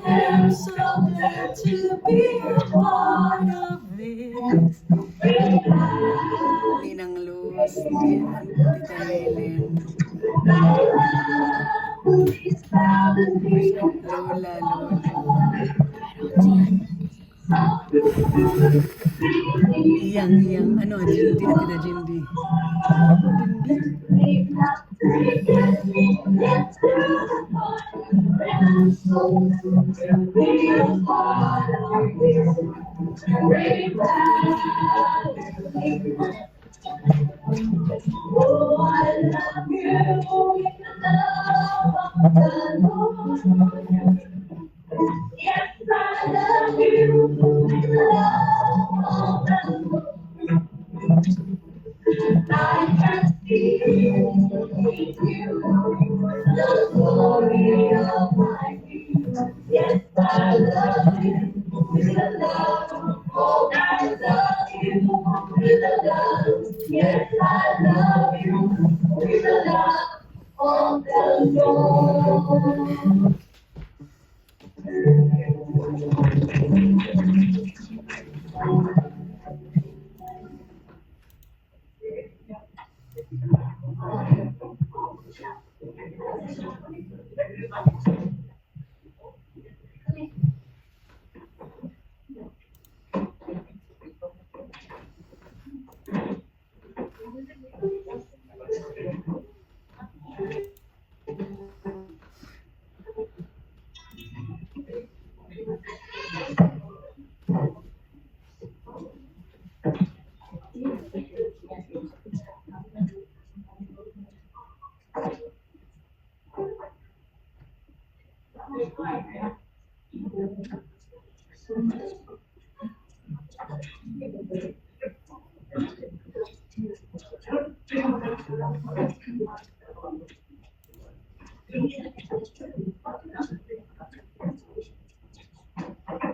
I'm so glad to be a part of this. Ninang Luz, Tita Helen, Lola, Iyang, ano, Jindy na Tita Jindy.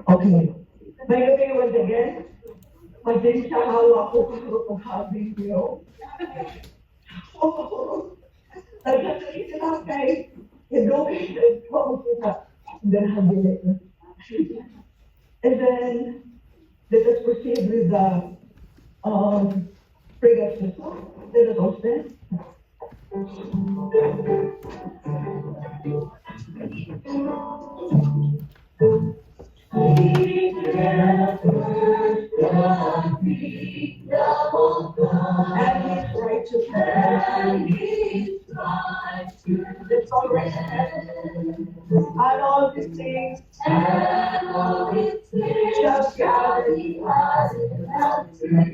Okay. By the way, once again, pasensya hawa ko kung having you. Nagkakali sila kay education ko kita. Then habili. And then, let us proceed with the prayer session. Let us all stand. And his righteousness, and all these things, shall surely pass.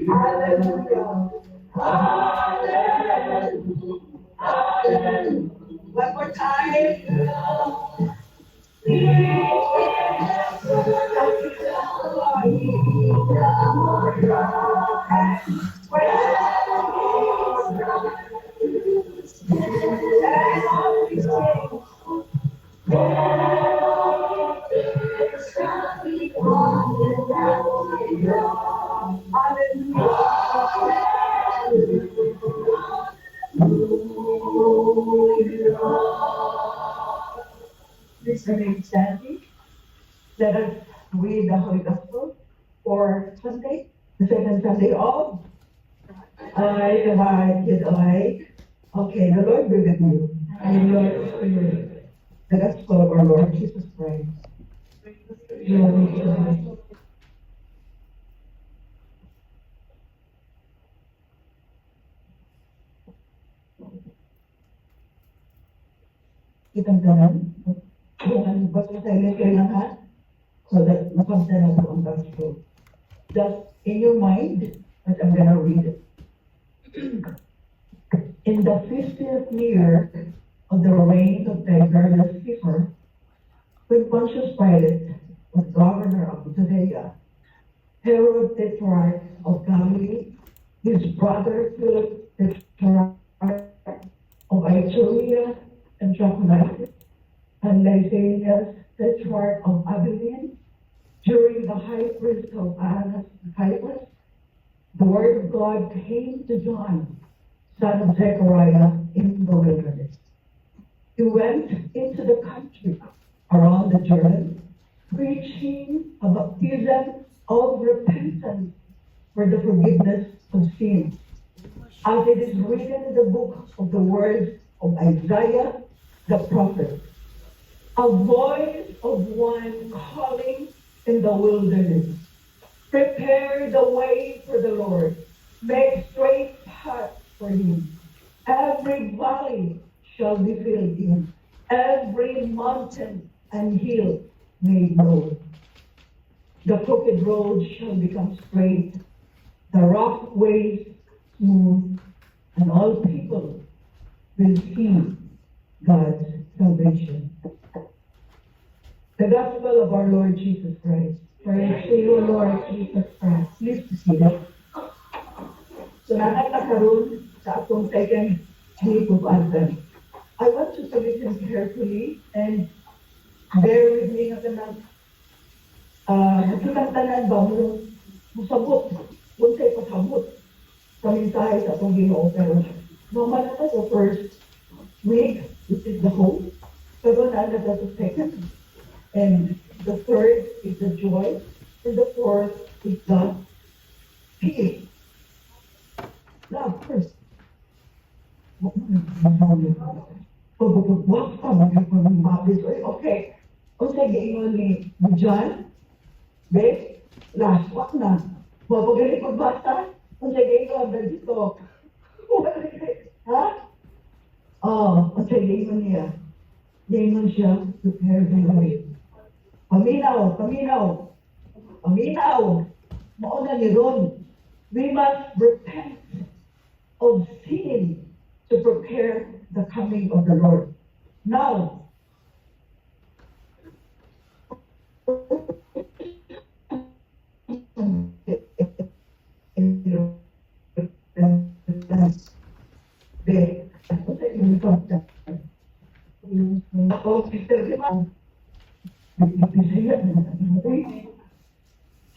Hallelujah. One more time. Please remain standing. Let us read the Holy Gospel for Sunday, the second Sunday of I divide with I. Okay, the Lord be with you. And your spirit. The Gospel of our Lord Jesus Christ. Glory to God. Kitang tanan, kung ano ba sa silent kayo lahat, so that makamta na po ang Gospel. Just in your mind, but I'm gonna read it. In the 50th year of the reign of Tiberius Caesar, when Pontius Pilate was governor of Judea, Herod Tetrarch of Galilee, his brother Philip Tetrarch of Iturea and Trachonitis, and Lysanias Tetrarch of Abilene, during the high priest of Annas Caiaphas, the word of God came to John, son of Zechariah, in the wilderness. He went into the country around the Jordan, preaching a baptism of repentance for the forgiveness of sins, as it is written in the book of the words of Isaiah the prophet. A voice of one calling in the wilderness, prepare the way for the Lord, make straight paths for him. Every valley shall be filled in, every mountain and hill made known. The crooked road shall become straight, the rough ways smooth, and all people will see God's salvation. The Gospel of our Lord Jesus Christ. Praise to you, Lord Jesus Christ. Please be seated. So nakakaroon sa atong second week of Advent. I want you to listen carefully and bear with me na kanang nakitang tanan ba mo musabot, unsay pasabot sa mensahe sa atong Ginoo, pero normal na sa first week, which is the hope, pero na sa second. And the third is the joy, and the fourth is the peace. Love first. Okay. Unsa giingon ni John? Babe, last wak na. Mapagali pagbasa. Unsa giingon dito? Ha? Unsa giingon niya? Giingon siya, prepare the way. Paminaw. Mauna ni Ron. We must repent of sin to prepare the coming of the Lord. Now,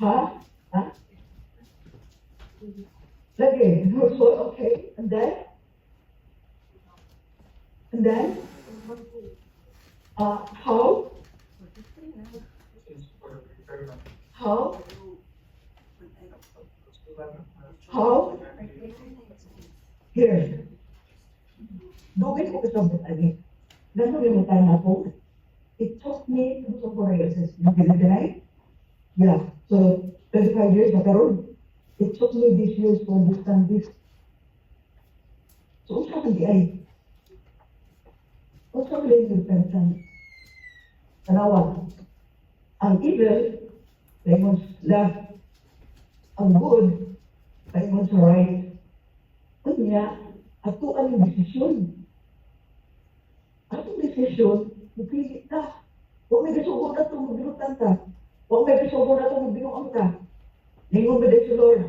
Ha? Lagi, so okay, and then, how? Here. Dugay ko kasabot ani. Ganun yung mata na po. It took me, kung sa Koreasis, nagdinay? Yeah, so 25 years na karoon. It took me these years to understand this. So, unsa man di ay? Unsa man yung repentance? Tanawa, ang evil, paingon left. Ang good, paingon sa right. Unya, ato ang desisyon. Atong desisyon, mupili ka. Huwag may kasugot na itong magbinutan ka. Huwag may kasugot na itong magbinuang ka. Ningon ba din si Lord?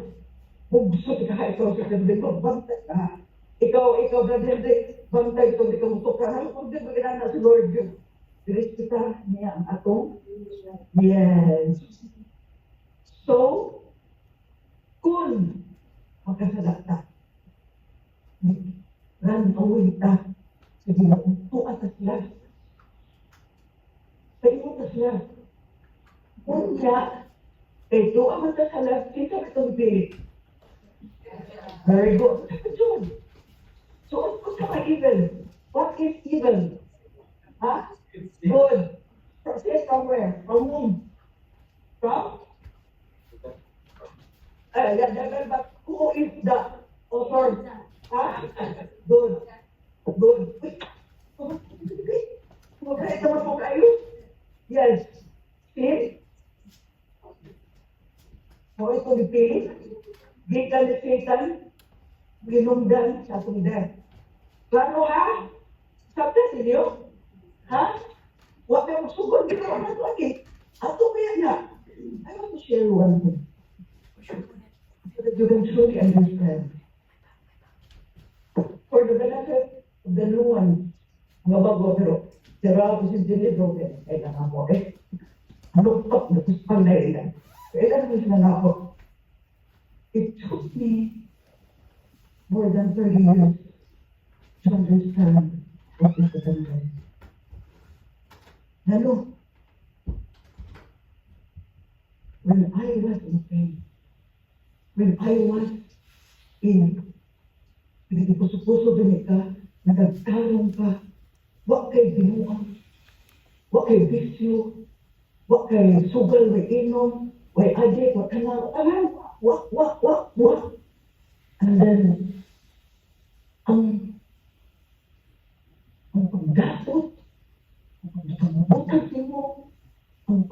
Bugso ka, ikaw sa kanila, magbantay ka. Ikaw, brother, bantay ito, di ka mutok ka. Huwag din magigana si Lord. Diris kita niya ang atong. Yes. So, kung magkasalat ka, run away ka. Sige na, tuwa ka sila. Paingon ka sila. Unya, tuwa man ka sila, kita itong pilit. Very good. Good. So, what ka evil? What is evil? Huh? Good. Say somewhere. From whom? From? But who is the author? Huh? Good. Good. Kumakain naman po kayo? Yes. See? So, ito dipili. Gikan ni Satan, linungdan sa atong death. Klaro ha? Sabta ninyo? Ha? Huwag kayo magsugod, di ka naman lagi. Ato kaya na. I want to share one thing. So that you can truly understand. For the benefit of the new one, mga bago, pero ako si Jenny Broken, lang ako, luktok na kuspan na ilan. Kailan mo sila na ako? It took me more than 30 years to understand what is the benefit. Hello. When I was in pain, when I was in pinagpuso-puso din ka, nagagtarong ka, wak kay binuang, wak kay bisyo, wak kay sugal, may inom, may adik, wak kanal, wak. And then, ang pagdatot, ang pagbutas mo, ang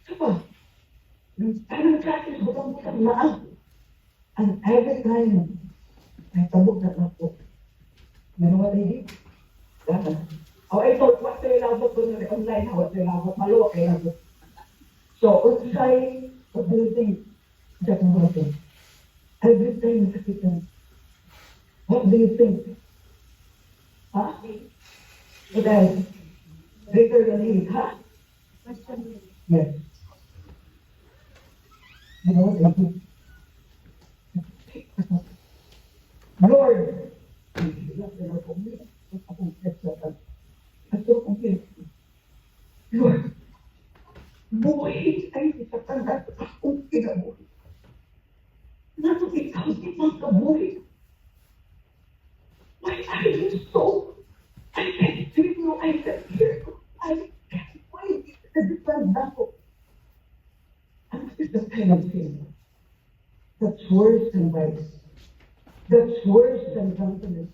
sapa, anong practice ko ang butang maang. And every time, ay tabog na ako. You know what I did? Oh, I thought, what tayo labot ko na online, what tayo labot, maluwak kayo labot. So, unsay, what do you think? Jack and Robin. Every time nakakita, what do you think? Ha? Today, greater than he, ha? Yes. You know what I did? Lord, Lord, buhay ay isakang at akong kinabuhi. Nato ikaw di mang kabuhi. Why are you so? I can't see you, I can't hear you, I can't wait. Nagdipag na ako. And this is the kind of thing that's worse than vice. That's worse than drunkenness.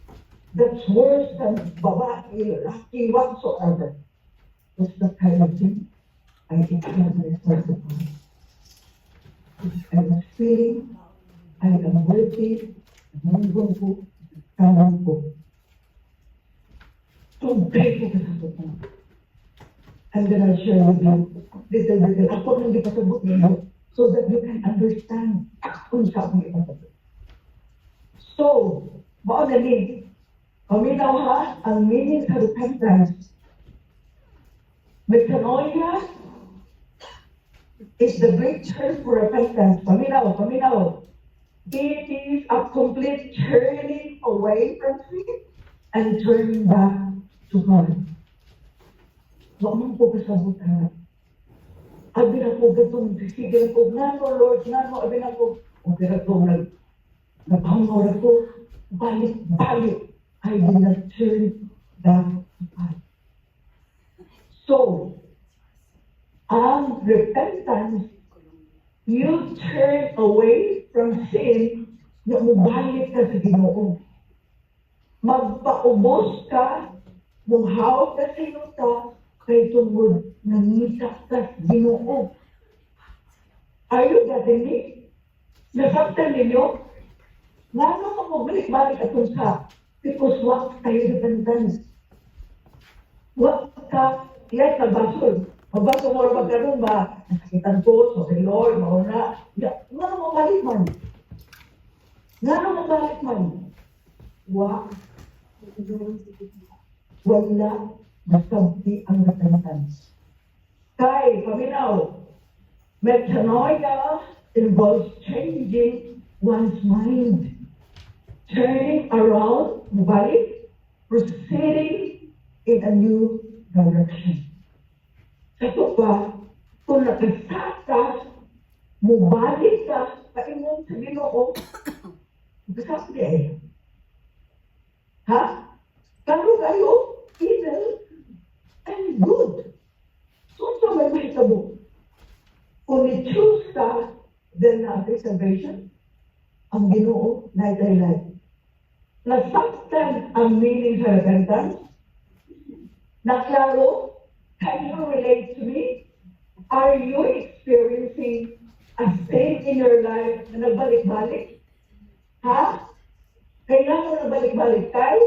That's worse than babae, lalaki, whatsoever. That's the kind of thing I experienced upon. I was feeling I am worthy, nangungong ko, kamang ko. So, grateful ka sa ito. I'm gonna share with you little. Ako nang di pasabot ninyo so that you can understand kung saan mo ipasabot. So, baka galing, paminaw ha, ang meaning sa repentance. Metanoia is the Greek term for repentance. Paminaw. It is a complete turning away from sin and turning back to God. Huwag mong po kasabot ha. Abi na po gatong sige na po, nano Lord, nano, abi na po, abi na po, nagpangaw na po, balik. I will not turn back to God. So, ang repentance, you turn away from sin na mubalik ka sa Ginoo. Magpaubos ka, muhaw ka sa inuta, kay tungod nangita ka sa Ginoo. Are you getting me? Nasaktan ninyo? Nga nung balik-balik atong sa because what kayo dependence. What ka, yes, nagbasol. Magbasol mo rin magkaroon ba, nasakitan ko, so kay Lord, mauna. Nga nung mabalik man. Nga nung mabalik man. Wala masampi ang repentance. Kay, paminaw, metanoia involves changing one's mind. Turning around, balik, proceeding in a new direction. Ito pa, kung nakasaka, mubalik ka, paingon sa Ginoo, kasabi eh. Ha? Kano kayo, evil and good. So, sa may mahitabo, kung i-choose ka, then natin salvation, ang Ginoo, light. Nasaktan ang meaning sa repentance. Naklaro, can you relate to me? Are you experiencing a state in your life na nagbalik-balik? Ha? Kailangan na balik-balik tayo?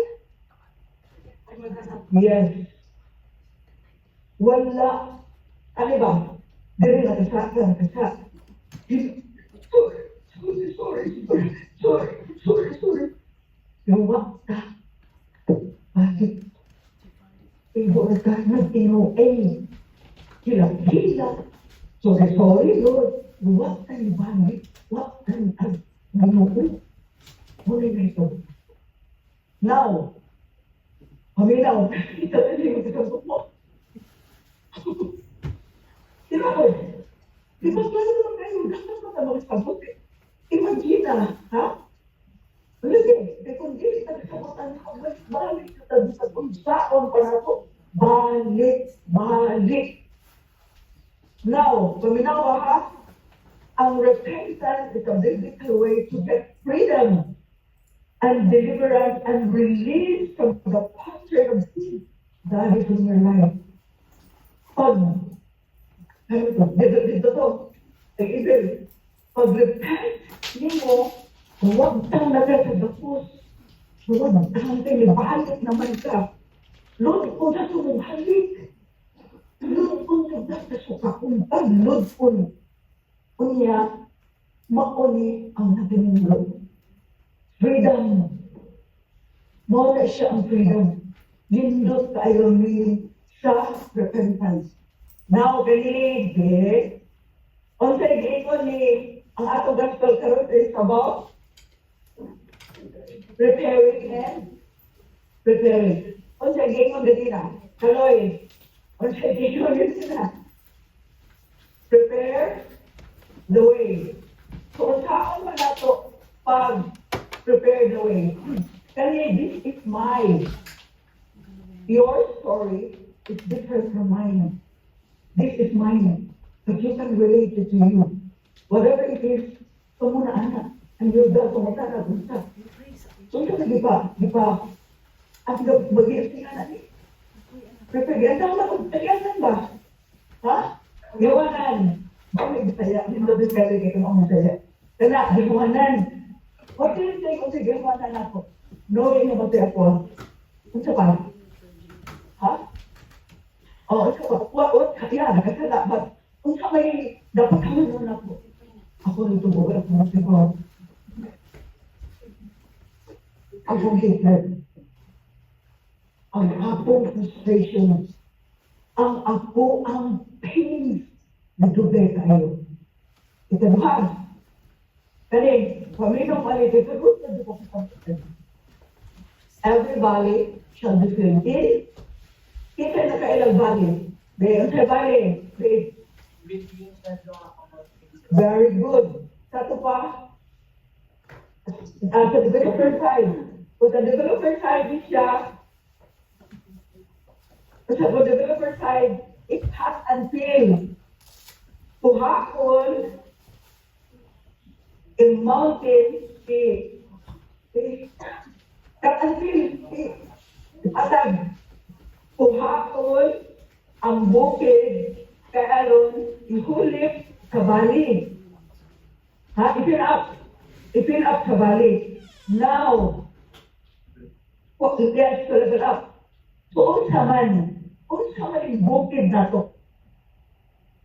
Yes. Wala. Ano ba? Dili nakasaka. Sorry. Luwag ka. Bakit? Ibo ka nag-inueng. Hila. Sorry, Lord. Luwag ka ni Bani. Luwag ka ni Ginoo. Muli na ito. Now, paminaw, ito na yung kasabot mo. Diba ko? Diba klaro naman kayo? Dapat mo na magsabot eh. Imagine ha? Lagi, kung di ka nakasabotan ko, balik ka tabi sa kunsaon para ko. Balik. Now, paminaw ha? Ang repentance is a biblical way to get freedom and deliverance and release from the pattern of sin that is in your life. Pag-repent mo, huwag kang nagkakagapos. Huwag kang pinibalik naman ka. Lord, kung sa sumubalik. Lord, kung nagkakasukakuntan. Lord, kung niya, mauni ang naginindog. Freedom. Mawala siya ang freedom. Lindot tayo meaning sa repentance. Now, kanilig, on sa gingon ni ang ato gospel karon is about preparing. On sa gingon din na, kaloy. On sa gingon din na. Prepare the way. So, saan man nato pag prepare the way? Kaya this is mine. Your story is different from mine. This is mine. But you can relate it to you. Whatever it is, ito muna anak. And you're the pumunta na bunta. So ito na di ba? At mag-iis nga na ni. Prepare. Yan tama kung tagiasan ba? Ha? Yawanan. Bakit bisaya? Hindi na bisaya kayo kung bisaya. Kaya, yawanan. What do you think? Kung sige, yawanan ako. Knowing na ba siya ako? Ano ba? Ha? Oh, ito ba? What? Kaya, nakasala. But, kung sa may dapat kami nun ako. Ako nito bukas mo siguro. Akong hatred. Ang akong frustration. Ang pain. Nagdubay kayo. Ito ba? Kani, paminong mali, ito na ko sa every valley shall be filled in. Kita na kailang valley. Bayon sa valley. Very good. Sato pa, sa developer side. Kung sa developer side siya, sa developer side, it has until Puhakon, in mountain, atag, Puhakon, ang bukid, kaaron, ihulip, kabali. Ha? Ipin up kabali. Now, yes, to level up. So, unsa man yung bukid na to?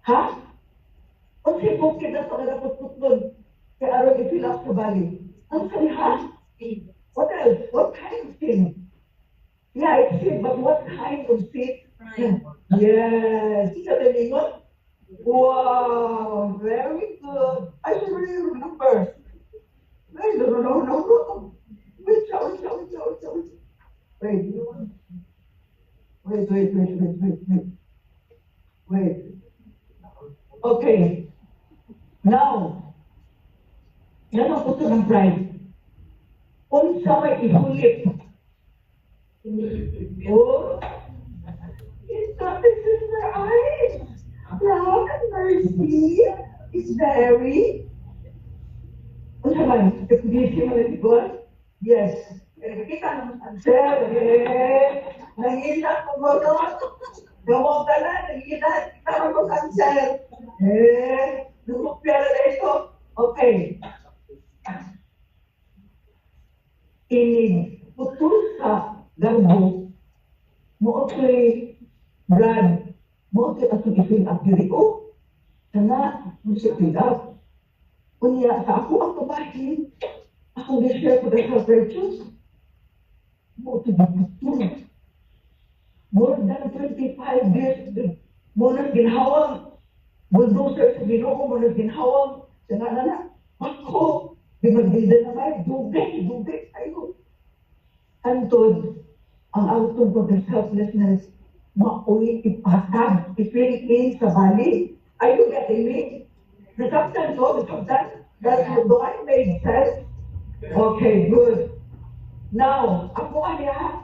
Ha? Unsa yung bukid na to na naputputlon? Kaya aron i-fill up sa bali. Unsa ni ha? What else? What kind of thing? Yeah, it's seed, but what kind of seed? Right. Yes. Sa dalingon? Wow, very good. I should really remember. Ay, no. Wait, Wait, wait. Okay. Now, yan ang puso ng pride. Unsa may ihulit. Oh, it's not this is my eyes. Love and mercy is very. Unsa man? Definition mo na ito? Yes. Kita naman ang sir. Nangita ko mo to. Gamot ka na. Nangita. Kita mo ang sir. Lumupyala na ito. Okay. Inig. Putul sa garbo. Mo okay. Brad. Mo okay at i-fill up diri ko. Sana mo siya fill up. Unya sa ako ang kabahin. Ako gi-share ko the health virtues. Mo ito dito. More than 25 years. Mo nang ginhawang. Bulldozer sa Ginoo mo nang ginhawang. Sana na. Ako. Di magdida na may. Dugay. Ayo. Antod. Ang outcome of this helplessness. Maui ipatag. I-fill in sa bali. Are you getting me? Nasabtan to. Do I make sense? Okay, good. Now, ako kaya,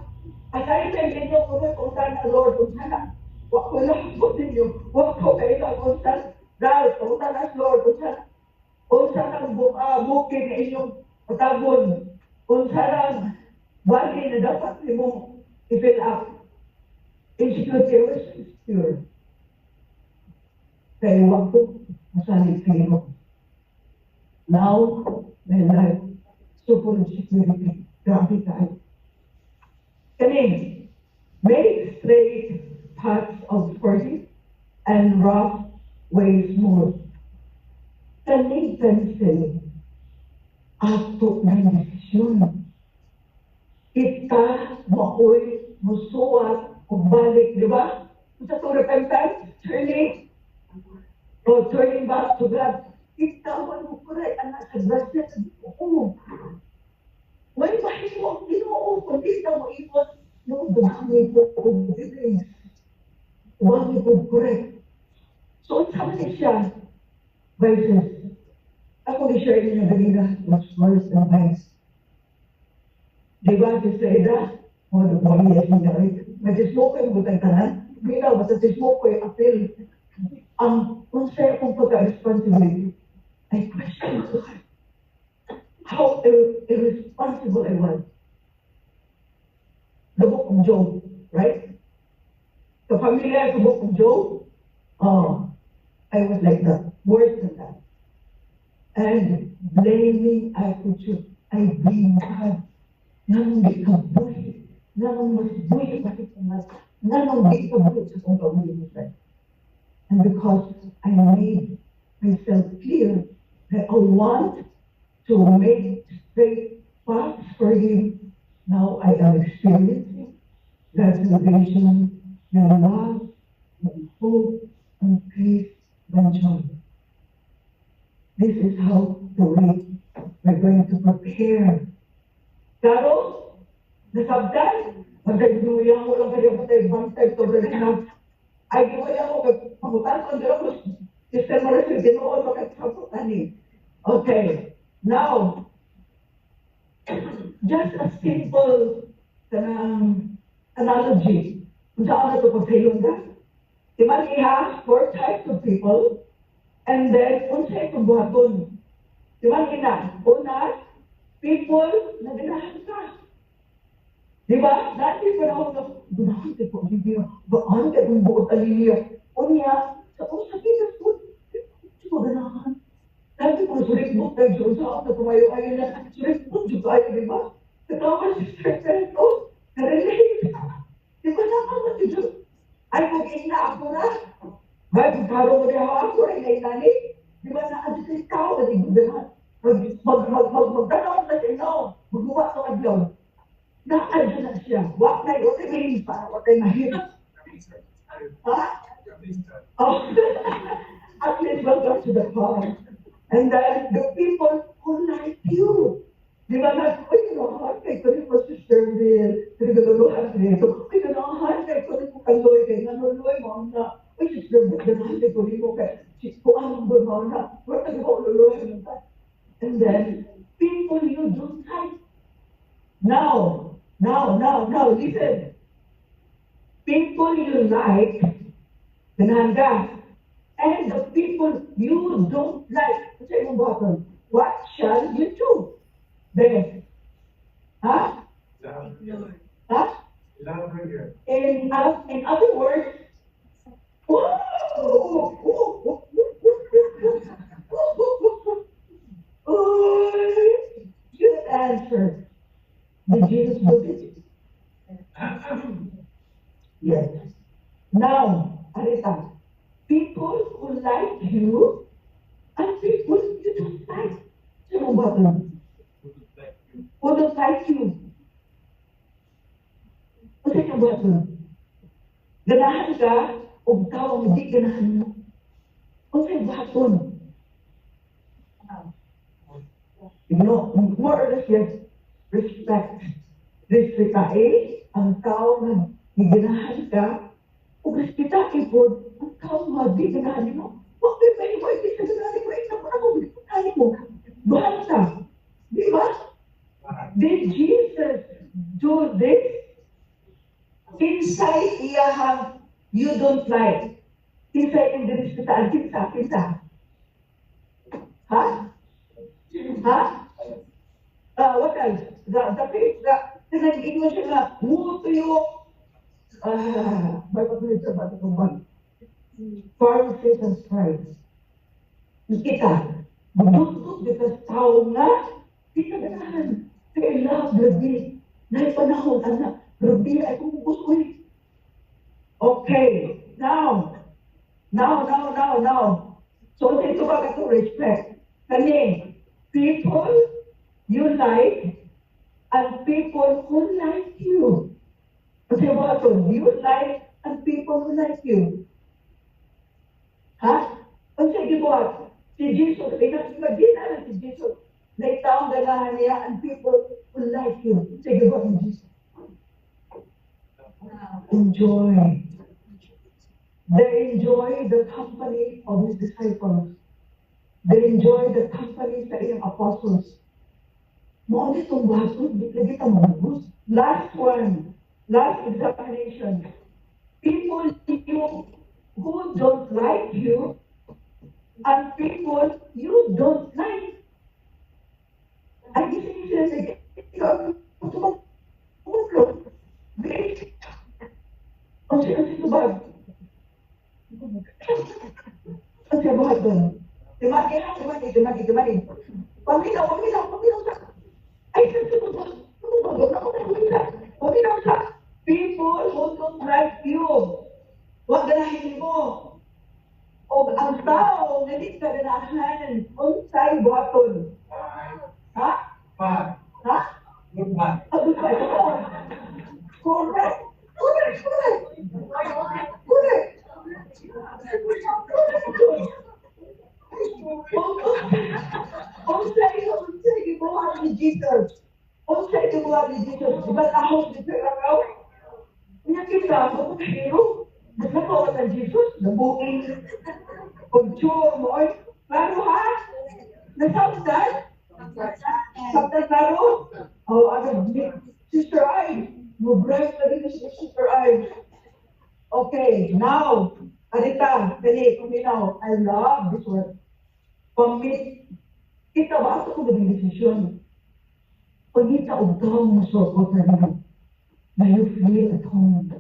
aside sa inyo ko may punta na Lord, kung sana, wak ko lang po ninyo, wak ko kayo na kung sana, dahil punta na Lord, kung sana bukid na inyong patabon, kung sana bali na dapat mo i-fill up. Insecurity was secure. Kaya wak ko, masalit kayo. Now, my life, super security, grabe tayo. Kani, make straight paths of forgive and rough ways more. Kani, say, ato ng desisyon. Kita, maoy, musuwat, o balik, di ba? Sa to repentance, turning back to God. Itawan mo correct ang nasa blessed sa Ginoo. May mahimo ang Ginoo kung di ka mo iwan yung dami ko kung grace. Huwag mo correct. So, sabi niya siya, verses, ako ni-share niya ganina, much worse than nice. Di ba, si Seda, o, nagpamiyas niya rin, nag-smoke yung butang tanan, binaw, basta si-smoke yung appeal. Kung sa'yo kong pagka-responsibility, I question God. How irresponsible I was. The book of Job, right? The familiar the book of Job? Oh, I was like that, worse than that. And blaming attitude, I blame God. Nanong di ka buhay. Nanong mas buhay bakit ka mas. Nanong di ka buhay sa kong pamilya mo. And because I made myself clear that I want to make straight paths for him. Now I am experiencing God's salvation, your love, your hope, and peace, and joy. This is how the way we're going to prepare. Karo, nasabdan, magdagduyan mo lang kayo matay bantay to the enough. Ay, giwala mo pagpamutan ko dito mo sister mo rin sa Ginoo makapagpamutan eh. Okay, now, just a simple analogy. Kung saan na ito pagsayon ka? Diba niya, 4 types of people, and then, kung saan itong buhaton. Diba niya, una, people na dinahan ka. Diba? Dati pa na ako na, dinahan ko, hindi baan ka kung buot aliliya. Unya, sa usapin na po, dinahan. Sabi ko, sulit mo tayo doon sa ako, tumayo kayo na, sulit mo dito kayo, di ba? Natawa si Sir Pedro, narinig. Di ba nakama dito? Ay, kung ina ako na. Ay, kung paro mo na ako, ay nainani. Di ba nakadito sa ikaw, at igudahan. Magdanaw na siya, no? Magawa ka maglaw. Nakadyo na siya. Wak na yun, may pa, wak na mahirap. Ha? Oh, at least welcome to the farm. And then the people who like you. Di ba na, uy, ganahan kay ko rin mo si Sherville. Pinagalaluhan nito. Uy, ganahan kay ko rin mo kaloy. Kay nanuloy mo na. Uy, si Sherville, ganahan kay ko rin mo kay si Kuang mo na. Wala ko luloy mo na. And then, people you don't like. Now, listen. People you like, ganahan ka. And the people you don't like, sa iyong bottom, what shall you do? Then, ha? Ha? In other words, good answer. Did Jesus do it? Yes. Now, Arita, people who like you and people you don't like. Sino ba ito? Who don't like you? O sino ba ito? Ganahan ka o tao ang hindi ganahan mo. O sino ba ito? You know, more or less, yes, respect. Respect ka ang tao na ganahan ka. O respetain po, ang tao nga di ganahan mo. Huwag may iba, hindi ka ganahan mo. Ito mo ako, hindi ganahan mo. Bahal ka. Di ba? Did Jesus do this? Inside iyahang you don't like. Inside yung dinispetaan, kinsa. Ha? Ha? What else? The faith, nagiging mo siya na, muto yung may patuloy sa bata kong bag. Farm faith and pride. Kita, magduduk dito sa tao nga, di ka ganahan. Kaya love, grabe. Naipanahon, anak. Grabe, ay kung gusto eh. Okay, now. So, ito ba ka to respect? Kani, people you like and people who like you. Kasi mga to, you like and people who like you. Ha? Ang sige mo, si Jesus, imagine si Jesus, na itaong ganahan niya and people who like you. Sige mo, si Jesus. Enjoy. They enjoy the company of his disciples. They enjoy the company sa iyong apostles. Mo itong baso, di ka mabus. Last one. Last examination. People who don't like you and people you don't like. Ay, gising sila sa ikaw. Great. Ang sino ba? Ang sino ba doon? Timagi. Paminaw sa. Ay, sino ba? Paminaw sa. People who don't like you. Huwag ganahin mo. O ang tao na di ka ganahan, unsay buhaton. Ha? Ha? Goodbye. Correct. Unsay gibuhat ni Jesus. Di ba tahong ni Pirakaw? Niya kita, kung hero, nagkakawa ng Jesus, nabuking, pag-sure mo, ay, klaro ha? Nasabtan? Sabtan klaro? O, Sister Ay, mo-break na rin si Sister Ay. Okay, now, Arita, dali, kuminaw, I love this word. Pamit, kita ba ako kung naging desisyon? Pagkita o tao mo sopot na rin, na you feel at home,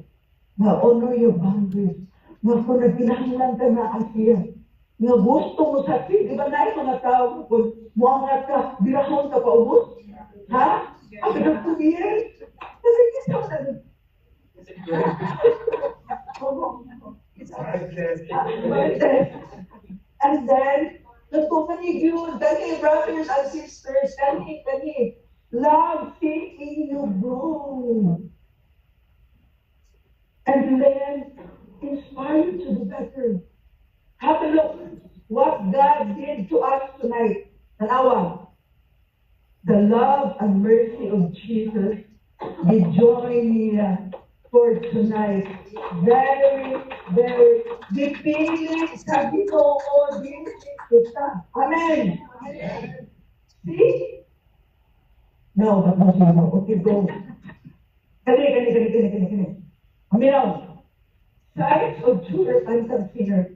na honor your boundaries, na kung nagkinahanglan ka na asiya, nga gusto mo sa di ba na mga tao kung muangat ka, birahon ka paubos? Ha? After 2 years? Kasi kita sa and then, nagpupanig yun, kani brothers and sisters, kani, love taking you grow. And then, inspire you to do better. Have a look what God did to us tonight. Tanawa, the love and mercy of Jesus, we join here for tonight. Very, very, dipili sa Ginoo din kita. Amen. See? No, but not you. Okay, go. Kani. Now, signs of true repentant sinner.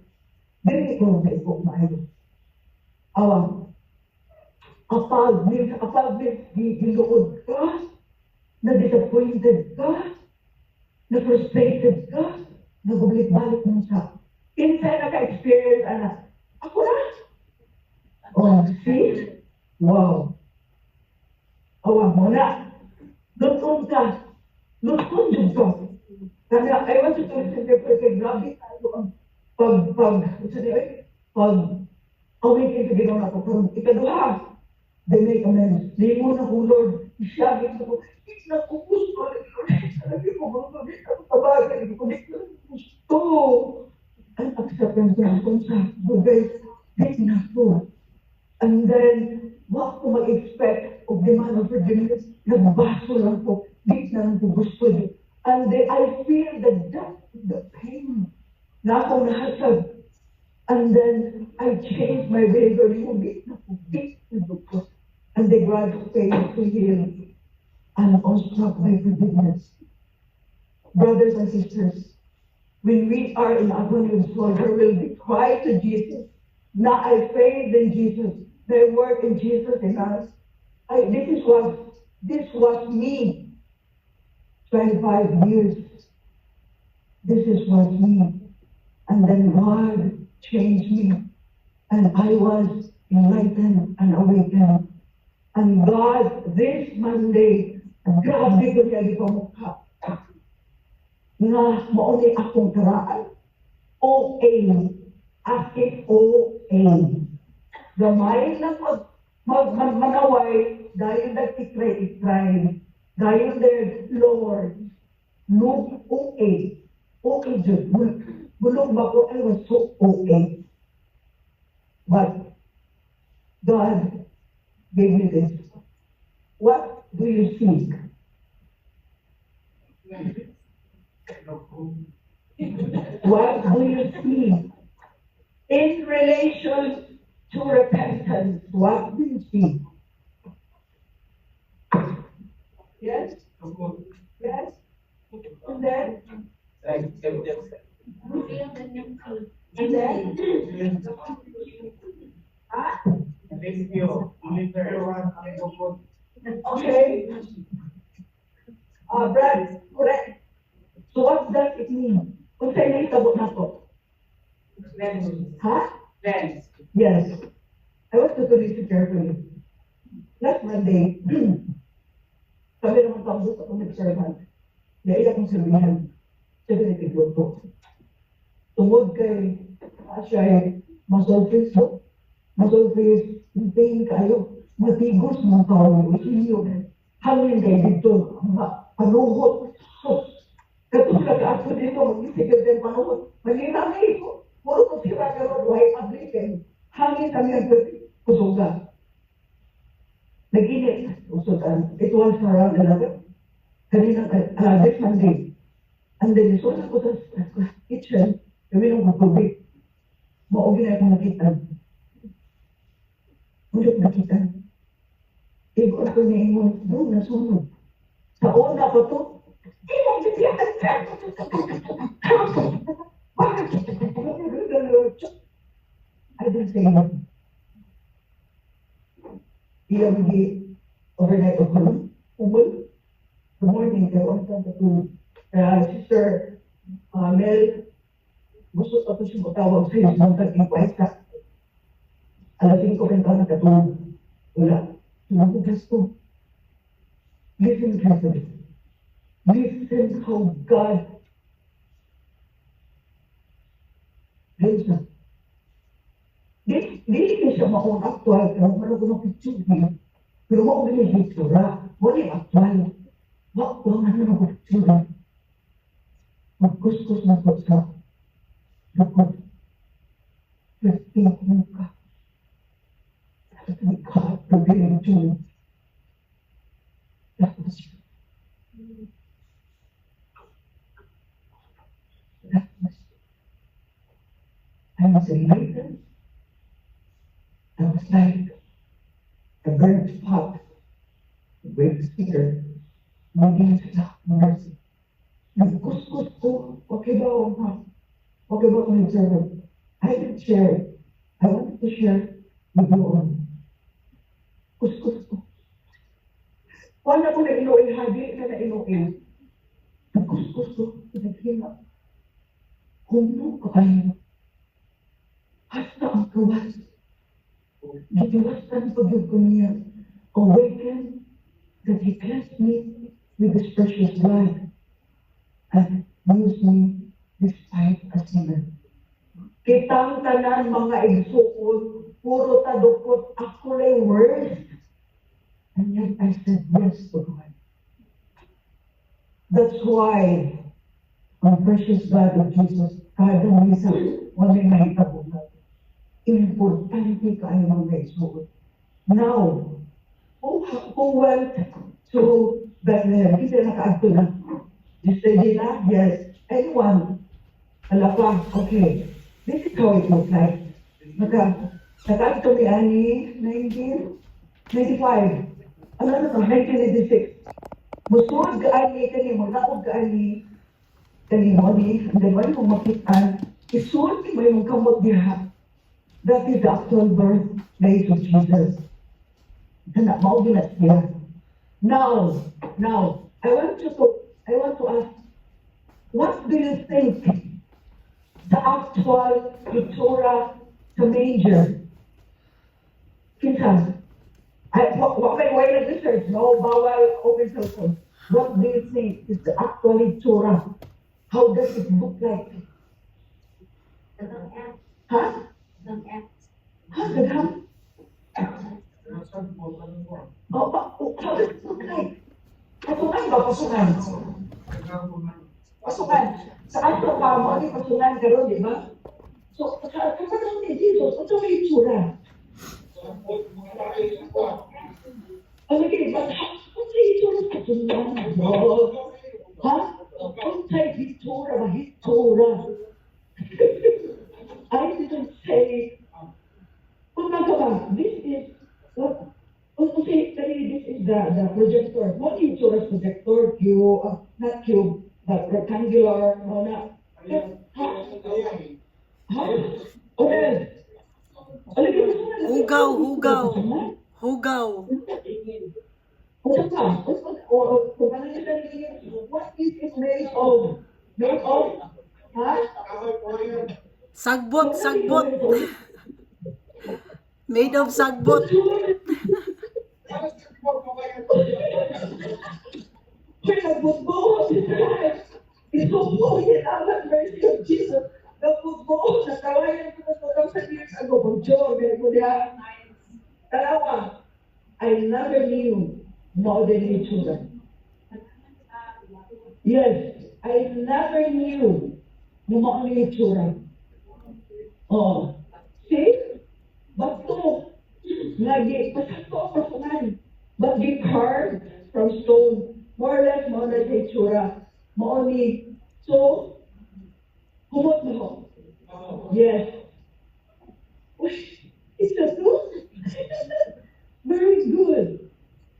Dili ko na ito maayo. Awang, apag giluod ka, na-disappointed ka, na-frustrated ka, nagubalik-balik mo sa inside naka-experience, anak. Ako na. Oh, see? Wow. Awang mo na. Lutong ka. Lutong yung ka. Kaya, I want you to listen carefully. Grabe tayo ang awaken sa ginawa na ko. Ikaduha, they make amends. Di mo na kung Lord, isyagin ko, nakupus ko, sabi ko, mga tabagan, ko gusto. Ang acceptance na kung sa bugay, di na po. And then, wag ko mag-expect of demand of forgiveness, nagbaso lang po, di na lang po gusto. And then, I feel the depth of the pain. Na akong nahasag. And then, I changed my behavior. Hindi na po. And they grant faith to heal. And I'm struck by forgiveness. Brothers and sisters, when we are in agony of soul, there will be cry to Jesus. Now I faith in Jesus. They work in Jesus in us. This was me. 25 years. This was me. And then God changed me. And I was enlightened and awakened. And God, this Monday, grabe ko niya di pamukha. Nga mauni akong karaan. OA. As in OA. Gamay na manaway, dahil nag-itray. Dahil there, Lord, look OA. OA Diyos. Bulong ba ko, I was so OA. But God gave me this. What do you seek? What do you seek? In relation to repentance, what do you seek? Yes? Yes? And then? And then? Okay. Brad, correct. So what does it mean? Kung sa'yo na itabot na to? Ha? Yes. I want to listen carefully. Last Monday, kami naman tambos at mag-servant. Dahil akong sabihan, siya pinipigod ko. Tungod kay siya masolfis, no? Masolfis, yung pain kayo, matigos mga tao, isinyo, hangin kayo dito, panuhot, katulad ka ako dito, mag-isigad din panuhot, malina na ito, puro ko sila karoon, wahay paglikin, hangin kami ang kusugan. Nag-init, usugan, it was around 11, kanina, this Monday, and then isunan ko sa kitchen, kami nung matubig, maugin na akong nakita. Ulit nakita. Ikaw ko niya ingon, doon nasunog. Sa una ko to, imong bibiyaan ka. I didn't say nothing. Iyang hindi overnight of home. Good morning, I want to Sister Mel, gusto ko siya matawag sa iyo ng tag-impaisa. Alas 5 ka na katulog. Wala. Tumugas ko. Listen carefully. Listen how God lives us. Dili siya maong actual, pero marunong ko ng picture niya. Pero wag ko yung picture, wala yung actual. Wag ko nga na ng picture. Magkuskus na po sa lukod. Pagtingin mo ka. At may God, pagbiling June. That was you. That was you. I was enlightened. I was like a burnt pot, a great speaker, moving to the mercy. Nagkuskus ko, okay ba o ma? Okay ba kung observe? I did share it. I wanted to share with you all. Kuskus ko. Wala ko na inuin, hagi na na inuin. Nagkuskus ko, pinaghinga. Humo ka kayo. Hasta ang kawas. Gidiwasan pag-yog ko niya. Awaken that He blessed me with His precious blood and used me despite a sinner. Kitang tanan mga igsuon, puro tadukot, ako lay worst. And yet I said yes to God. That's why ang precious blood of Jesus, kada misa, wala may itabunan. Importante kayo mga igsuon. Now, who went to Bethlehem? Hindi nakaagto na. Yesterday na? Yes. Anyone? Wala pa? Okay. This is how it looks like. Nakaagto ni Ani, 1995. Ano na ito? 1986. Musuod ka Ani, kanimo, naog ka Ani, kanimo ni, and then wala mong makitaan, isuod ki may mong kamot diha. That is the actual birthplace of Jesus. Kana, maugin na siya. Now, I want to ask, what do you think the actual itsura sa manger? Kinsa? Why nag-research? No, bawal open cellphone. What do you think is the actual itsura? How does it look like? Ha? Ha? Daghang? How does it look like? Pasungan ba? Pasungan. Pasungan. Sa ato pa mo, di pasungan karon, di ba? So, sa kasungan ni Jesus, ito may itsura. Ano gini ba? Ano sa itsura sa pasungan? Ha? Ano sa itsura ba? Itsura. I didn't say, kung nagawa, this is what, okay, this is the projector. What is your projector? Not cube, but rectangular, no, not. Ha? Okay. Hugaw, hugaw. Hugaw. What is it made of? Made of? Ha? Sagbot, sagbot. Made of sagbot. Pinagbubuo si Christ. Isubuo niya ang mercy of Jesus. Nagbubuo sa kawayan ko na 2,000 years ago. Bonjour, ganyan mo niya. Dalawa, I never knew more than your children. Yes, I never knew more than your children. Oh, see? Bato, lagi, pasakto ang pasungan. But they carved from stone, more or less, more or less, itsura. Maoni. So, humot mo ho. Yes. Uy, it's a truth. Very good.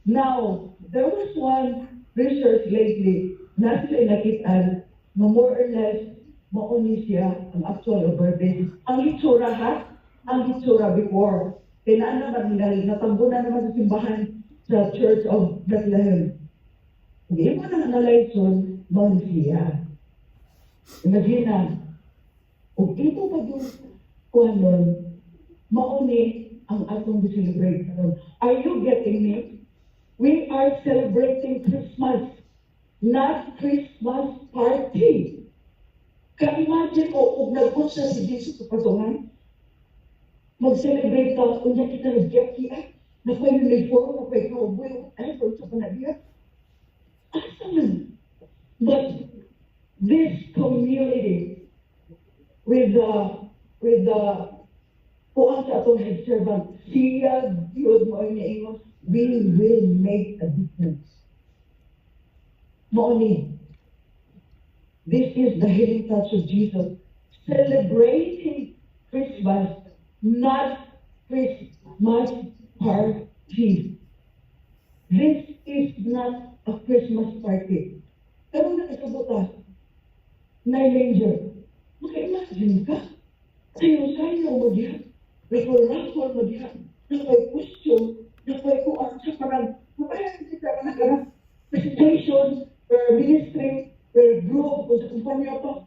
Now, there was one research lately, na sila nakitaan, na more or less, mauni siya ang actual birthday. Ang itsura ha? Ang itsura before. Kailan naman natambunan naman sa simbahan sa Church of Bethlehem. Hindi mo na analyze yun, mauni siya. Imagine, kung ito pa yung kuha nun, mauni ang atong celebrate karon. Are you getting me? We are celebrating Christmas, not Christmas party. Ka-imagine ko, kung nagpunsa si Jesus sa patungan, mag-celebrate ka, kung kita nag-jackie, ay, naka-uniform, naka-cowboy, whatever, sa panagyan. Asa man? But this community, with the kuan sa atong head servant, siya, yun mo ang niingon, we will make a difference. Mauni, this is the healing touch of Jesus. Celebrating Christmas, not Christmas party. This is not a Christmas party. Pero nakasabota, na manger. Maka-imagine ka, sayo-sayo mo diyan, raffle mo diyan, nakay question, nakay kuwan sa parang, mabayan kita ka na presentation, per ministry, per group, o sa kumpanya pa.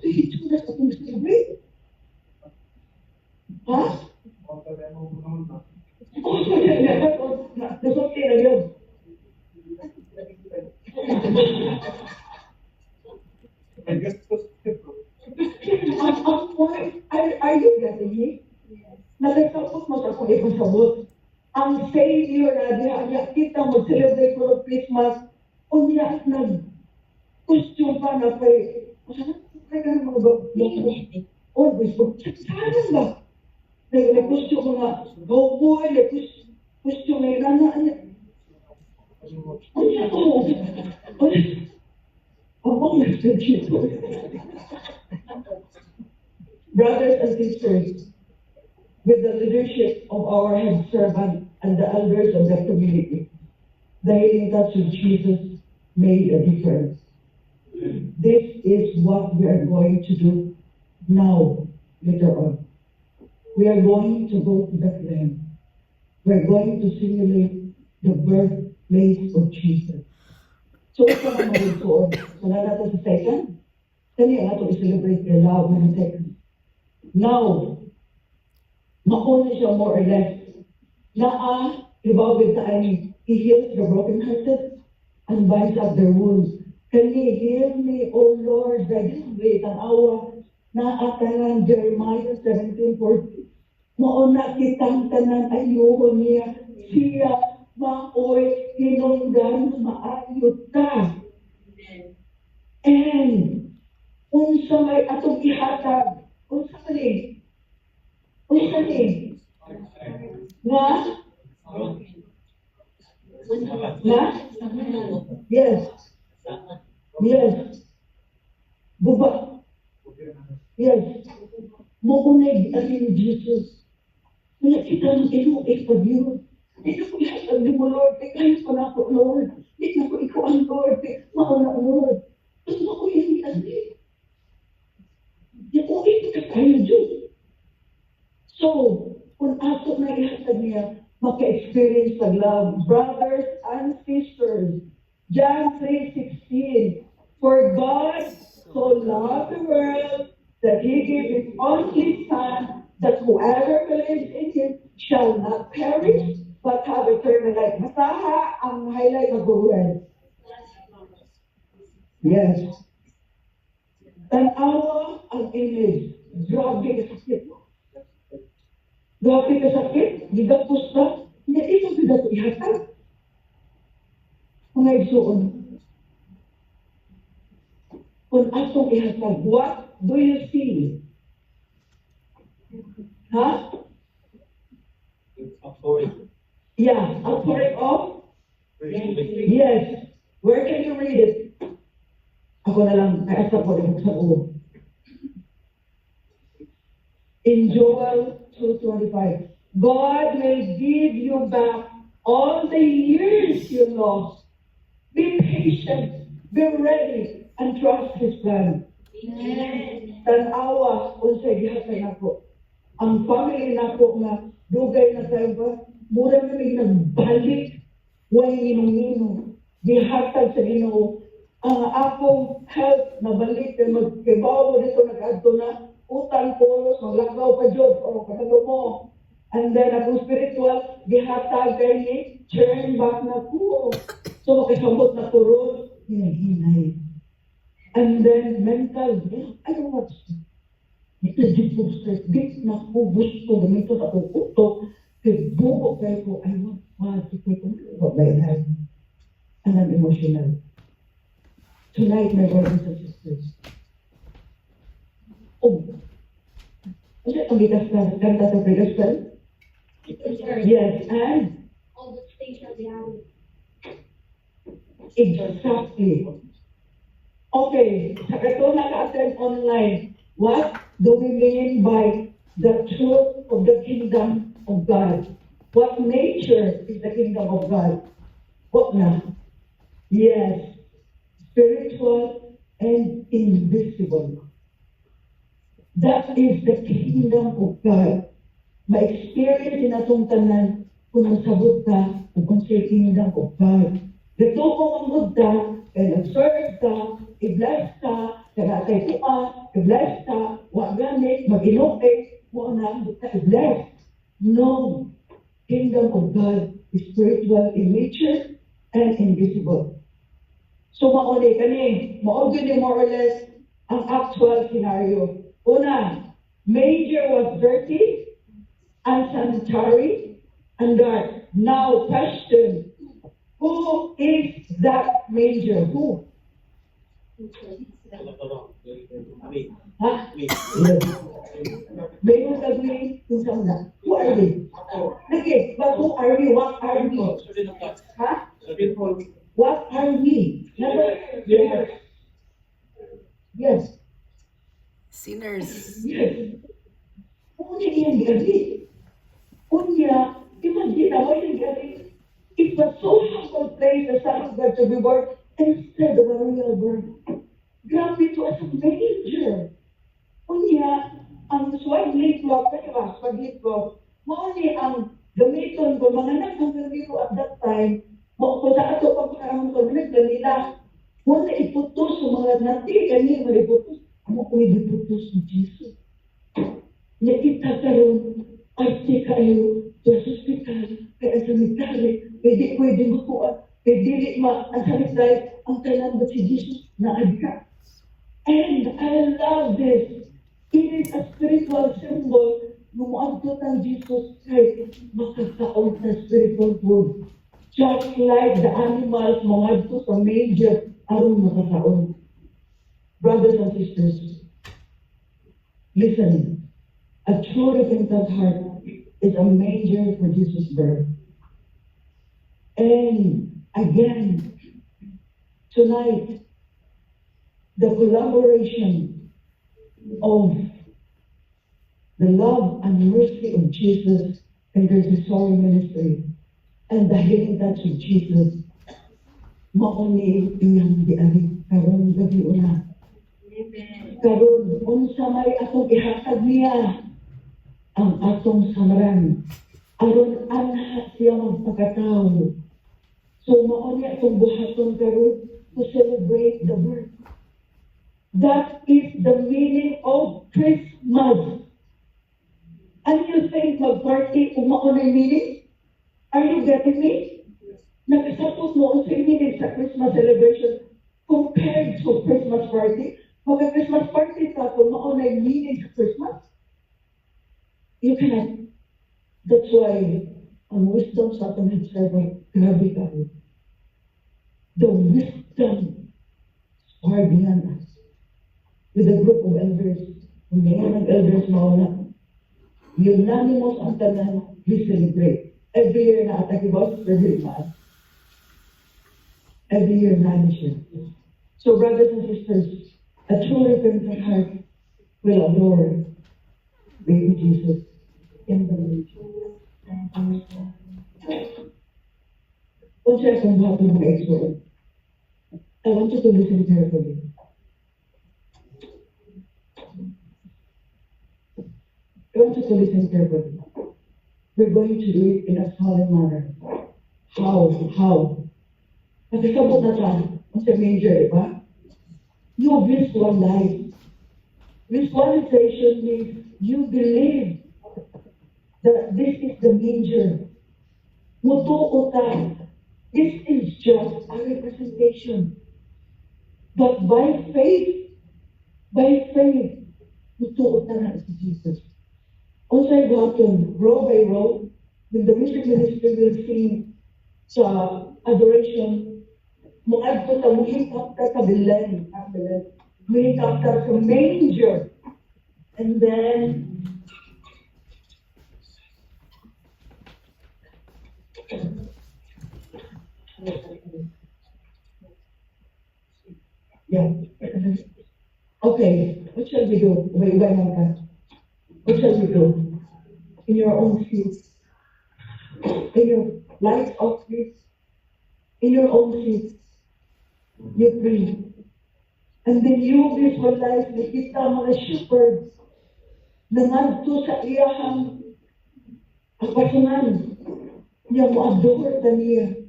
Sige, Judas, akong celebrate. Ha? Nasulti na yun. Are you getting me? Nagkakapot mo sa kung ipasabot. Ang Savior na diya, kita mo celebrate for Christmas, unya nag-costume pa na kay, kaya ka mga o, gusto, sana ba? Nag-costume mga cowboy, nag-costume may rana, unya ko. Brothers and sisters, with the leadership of our head servant and the elders of the community, the healing touch of Jesus made a difference. This is what we are going to do now, later on. We are going to go to Bethlehem. We are going to simulate the birthplace of Jesus. So, ito na magsuon. So, na natin sa second. Kani ang ato i-celebrate kay love ng second. Now, mauna siya more or less. Ibawag tayo, he heals the brokenhearted and binds up their wounds. Can you heal me, O Lord? Dahil ang awa na atanan Jeremiah 17:40. Mauna kitang tanan ayuhon niya. Siya maoy hinunggan maayot ka. And unsa may atong ihatag, unsa ni? Nga? Yes. Buba. Yes. Maunay aling Jesus. Kaya kita ng inuik pag yun. Hindi ko ihatag ni mo, Lord. Kahit pa na ako, Lord. Hindi ko ikaw ang Lord. Mauna, Lord. Gusto ko yung aling. Inuik ka tayo, Diyos. So, kung ato na ihatag niya, maka-experience ng love. Brothers and sisters, John 3:16, for God so loved the world that He gave His only Son, that whoever believes in Him shall not perish, but have eternal life. Masaha ang highlight ng buwan. Yes. Tanawa ang image. Grabe ka sakit mo. Grabe ka sakit. Gigapos ka. Hindi ito bigat ihatag. Mga igsuon. Kung atong ihatag, what do you see? Huh? Yeah, outpouring of? Yes. Where can you read it? Ako na lang, kaya sa po rin sa ulo. In Joel 2:25, God will give you back all the years you lost. Be patient, be ready, and trust His plan. Tanawa, kung sa gihatay nako. Ang family nako nga, dugay na tayo ba? Mura kami nagbalik, way inong-inong. Gihatag sa Ginoo. Ang akong health nabalik kay magkibaw mo dito nag-adto na utang polos maglakaw pa jud o kadalo mo And then ako spiritual, gihatag kay ni, turn back na ko. So makisabot na turod, hinay-hinay. And then mental, I don't want to. Ito di po stress, di na po gusto, ganito na po utok, kay bubo kayo ko, I want God to take control of my life. And I'm emotional. Tonight, my brothers and sisters, ano ang gigastan? Ganda sa gigastan? Yes, and All the things shall be added. exactly. Okay, sa kato naka-attend online, what do we mean by the truth of the kingdom of God? What nature is the kingdom of God? What na? Yes, spiritual and invisible. That is the kingdom of God. Ma-experience din atong tanan kung masabot ka kung sa kingdom of God. Dito ko mamod ka, kaya nag-serve ka, i-bless ka, kaya atay tuwa, i-bless ka, wag gamit, mag-inokit, mo na, i-bless. No. Kingdom of God is spiritual in nature and invisible. So mauli kani, mauli ni more or less ang actual scenario. Una, major was dirty, unsanitary, and dark. Now question, who is that major? Who? Ha? Yes. Bayo gagawin kung saan na. Who are they? Lagi, but who are we? What are we? Ha? What are we? Yes. Yes. Sinners. Yes. Unya iyang gabi. Unya, imagine ako yung gabi. It's a so humble place, the Son of God to be born instead of a real birth. Grabe to as a major. Unya, ang swaglit ko, pero swaglit ko, mauni ang gamiton ko, mga nagkagami ko at that time, mo ko sa ato pagkaramon ko, nagganila. Muna iputos sa mga nati, kani mo iputos. Amo ko iputos ni Jesus. Nya kita karon arte kayo sa hospital, kaya sa mitari, pwede makuha, pwede ang sanitay, ang kailan ba si Jesus na adka. And I love this. It is a spiritual symbol ng maabot ng Jesus kay makakaon na spiritual food. Just like the animals maabot sa manger aron makakaon. Brothers and sisters, listen. A true repentant heart is a manger for Jesus' birth. And again, tonight, the collaboration of the love and mercy of Jesus and the restoring ministry and the healing touch of Jesus, mauni iyang diari karon gabi una. Karon unsa may atong ihatag niya ang atong samaran aron anha siya magpakatao. So mauni atong buhaton karon to celebrate the birth. That is the meaning of Christmas. And you think mag-party kung maunay meaning? Are you getting me? Nakasapos mo sa meaning sa Christmas celebration compared to Christmas party. Mag-Christmas party ka kung maunay meaning sa Christmas? You cannot. That's why ang wisdom sa atong servant, grabe ka. The wisdom guardian us with a group of elders. Kung ngayon ang elders mauna, unanimous ang tanan, we celebrate. Every year na atakibos, every month. Every year na siya. So brothers and sisters, a true repentant heart will adore baby Jesus in the nature. Kung siya kung hapon mga exhort, I want you to listen carefully. I want you to listen carefully. We're going to do it in a solemn manner. How? Kasi sabot na tayo, ang sa major, di ba? You visualize. Visualization means you believe. that this is the manger. Mutuo ka. This is just a representation. But by faith, mutuo ka na si Jesus. Unsay buhaton, row by row, when the music ministry will sing sa adoration, muadto ta muhikap ka sa Belen, muhikap ka sa manger. And then, yeah. Okay, what shall we do? Wait, what shall we do? In your own seats, in your light office, in your own seats, you pray. And then you visualize nakita mga shepherds na ngadto sa iyahang apartment niya mo-adore ta niya.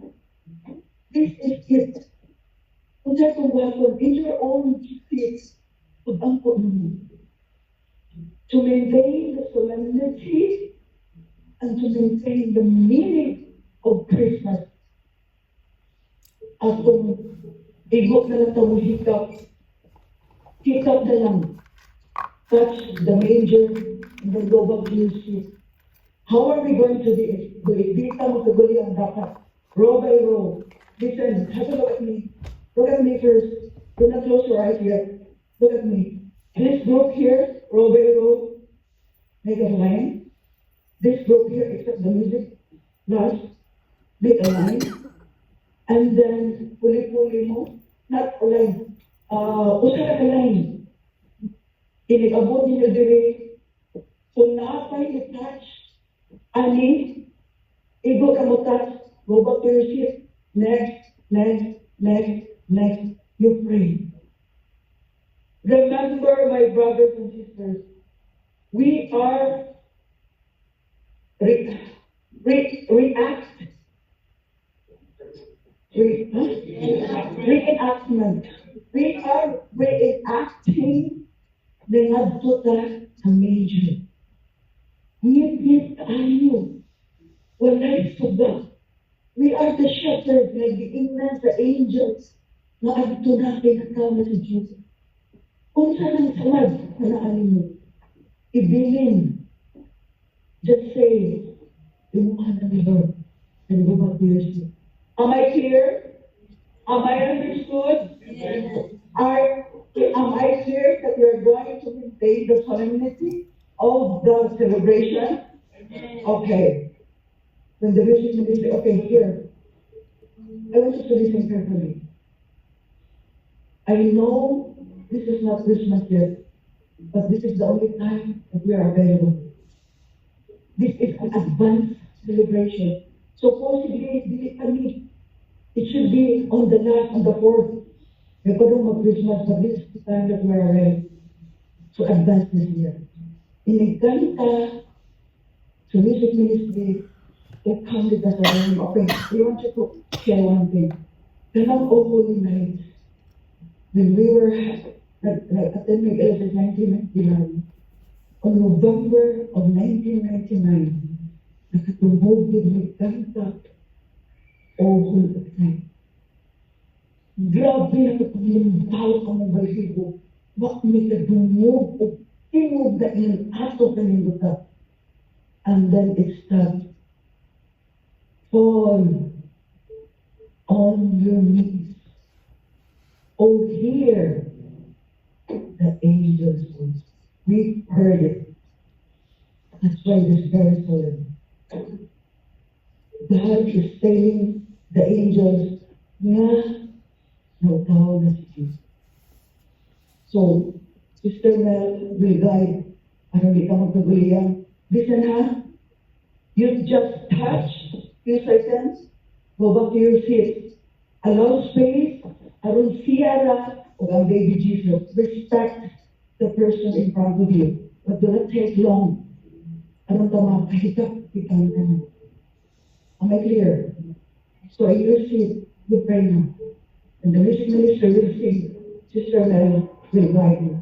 This is it. Kung sa'yo kung gawin, in your own seats, pag-angko mo. To maintain the solemnity and to maintain the meaning of Christmas. At kung igot na lang tayo hikap na lang, touch the manger and then go back to your seat. How are we going to do it? Di ka magkaguli ang dapat. Row by row. Listen, have a look at me. Look at me first. Do not close your eyes yet. Look at me. This group here, row by row, make a line. This group here, except the music, last, make a line. And then, puli-puli mo, not a line. Usa ka line. Inigabot ninyo diri. Kung naapay i-touch, ani, igo ka mo touch, go back to your seat. Next, you pray. Remember, my brothers and sisters, we are reenactment. We are reenacting the ngadto sa major. Ngit tayo. Walay suga. We are the shepherds na giingnan sa angels na adto na pinakama si Jesus. Kung saan ang salad na naanin mo, ibilin. Just say, imuha na ni Lord and go back to your seat. Am I clear? Am I understood? Yes. Am I clear that we are going to maintain the solemnity of the celebration? Yes. Okay. When the music ministry, okay, here. I want you to listen carefully. I know this is not Christmas yet, but this is the only time that we are available. This is an advanced celebration. So possibly, it should be on the 4th. May padong mag-Christmas, but this is the time that we are ready to advance this year. Iniganta sa music ministry, it counted as a name. Okay, we want you to share one thing. Kanang Holy Night, when we were attending LSS 1999, on November of 1999, nakatungog din nagkanta all the time. Grabe na kapaglimbaw ang mga balihigo. Wak may kadungog o tingog na ilang ato kaninduta. And then it starts. Fall on your knees. Oh, hear the angels' voice. We heard it. That's why this very solemn. God is telling the angels, nga, nagtawag na si Jesus. So, Sister Mel will guide. Ano di ka magkaguliyan? Listen ha, you just touch few seconds, go back to your seat. Allow space, aron siyara, o ang baby Jesus. Respect the person in front of you. But do not take long. Aron tama, kahitap, kitang naman. Am I clear? So in your seat, you pray now. And the music minister will sing. Sister Mel will guide you.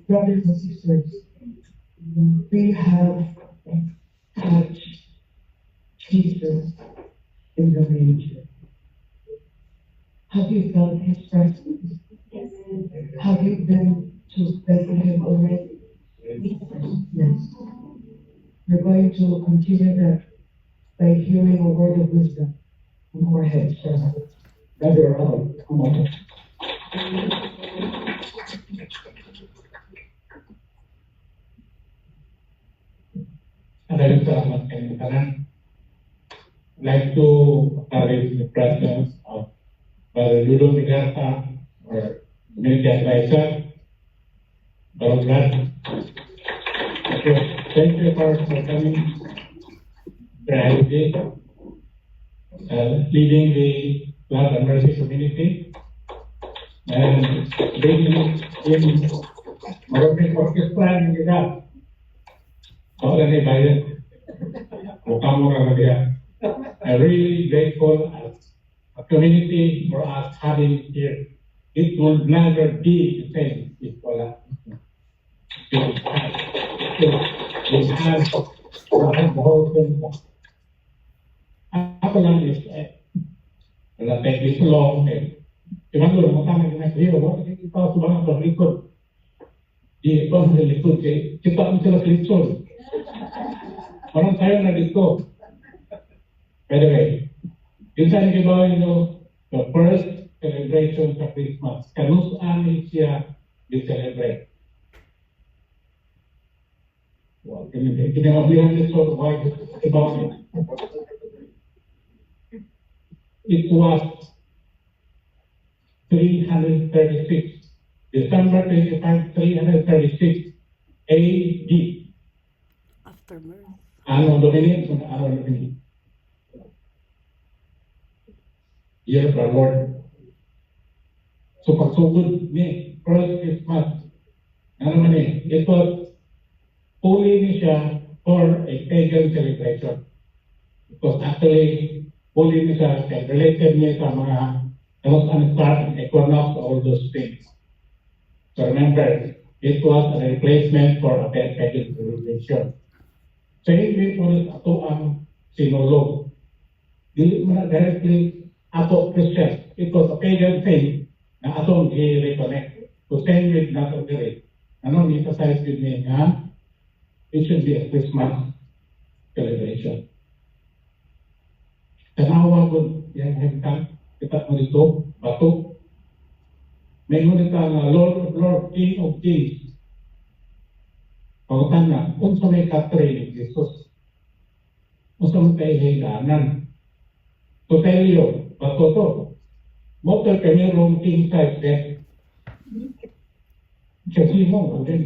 Brothers and sisters, we have touched Jesus in the manger. Have you felt his presence? Have you been to Bethlehem already? Yes. We're going to continue that by hearing a word of wisdom from our head chef, Brother Robert. Come on. Maraming salamat kayong tanan. I'd like to acknowledge the presence of Brother Ludo Migarta, our community advisor, Brother Brad. Okay, thank you for coming today, leading the Love and Mercy community, and being in Moroccan Orchestra in Iraq. Ako lang ni Biden. Mukhang mura na dia. I'm really grateful as a community for us having it here. It will never be the same if wala. We have the whole thing. Ako lang is, wala tayo dito long. Iman ko lang, matama yung nasa-hero. Ikaw subang ang likod. Di ikaw sa likod. Kita ang sila sa likod. Parang tayo na dito. By the way, yun sa nagkibawa the first celebration sa Christmas. Kanusaan siya di-celebrate. Well, kinakablihan nito why about it. It was 336, December 25, 336 AD. After birth. Anno Domini, Anno Domini. Year of our Lord. So pagsugod ni first Christmas, ano man it was fully ni siya for a pagan celebration. It was actually fully ni siya related niya sa mga start and equinox, all those things. So remember, it was a replacement for a pagan celebration. So hindi po ito ang sinulog. Dili mo na directly ato Christian. It was a pagan thing na atong i-reconnect to send with not of the rate. Ano, emphasize with me nga, it should be a Christmas celebration. Tanawa ko, yan hemkan, kita mo dito, bato. May ngunit ang Lord of Lords, King of Kings. Pangutan na, kung sa may katray ni Jesus, kung sa may hilanan. To tell you, bato to, motor kami room king size bed. Kasi mo, okay?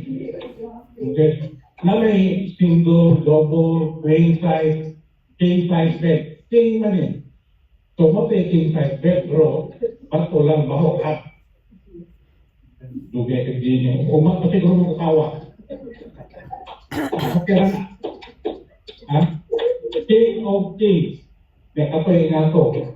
Na may single, double, queen size, king size bed. King man yun. So, mo tayo king size bed, bro. Bato lang, baho, up. Dugay ka din yun. Umat pa siguro mong kasawa. Okay lang. Ha? King of Kings. Kaya kapag nga to,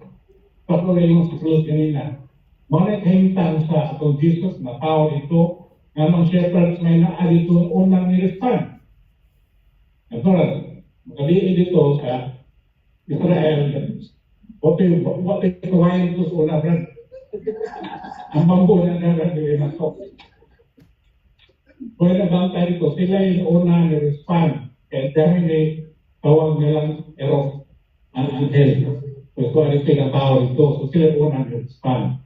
patuloy yung suklod kanina. Mga kahintang sa atong Jesus na tao dito, nga mga shepherds may naali ito unang nirespond. Ito lang, makaliin dito sa Israel. What is kawain ito sa una, friend? Ang bambu na nagagawin na ito. Kung nabantay dito, sila yung una nirespond. Kaya dahil may tawag nilang erong ang anghel. Kung ano silang tao dito, so sila yung una nirespond.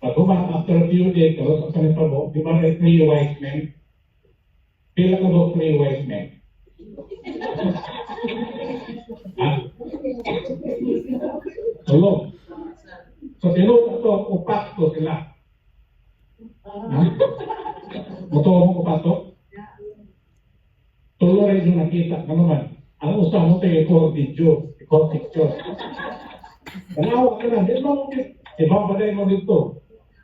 But after a few days, kalau sa kanila po, di ba na 3 wise men? Pila ka ba 3 wise men? Ha? Tulog. So, tinulog ito, upak to sila. Ha? Mutuwa mo upak to? Tulo rin yung nakita. Ano man? Ang usah mo ito, i-record video, i-record picture. Kanawa ka na, di ba mo ibang baday mo dito?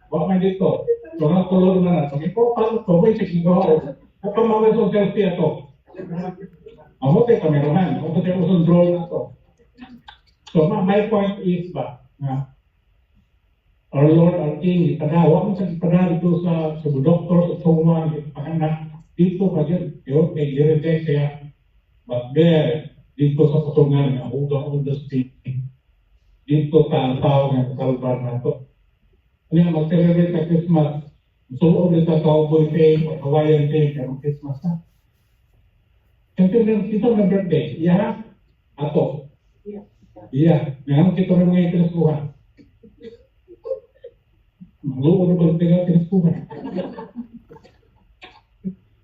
Wak man dito. So, nga tulog na na. So, ipopan ito, may sikigaw. Kapag mga itong selfie ito. Amo tayo kameraman. Amo tayo usong drone na ito. So, my point is ba, our Lord, our King, ipadawa mo sa ipada dito sa doktor, sa tuwan, ipahanak, dito pa dyan. Yun, kay i-reject siya. But there, dito sa patungan, ang ugang-ugas dito ang tao ng kalbar na ito. Ano yung mag-celebrate sa Christmas, suod nito cowboy thing o Hawaiian thing karong Christmas na. Siyempre, dito na birthday, iya, ato. Iya, ngayon kita rin mga itinasuhan. Maluwa na birthday nga itinasuhan.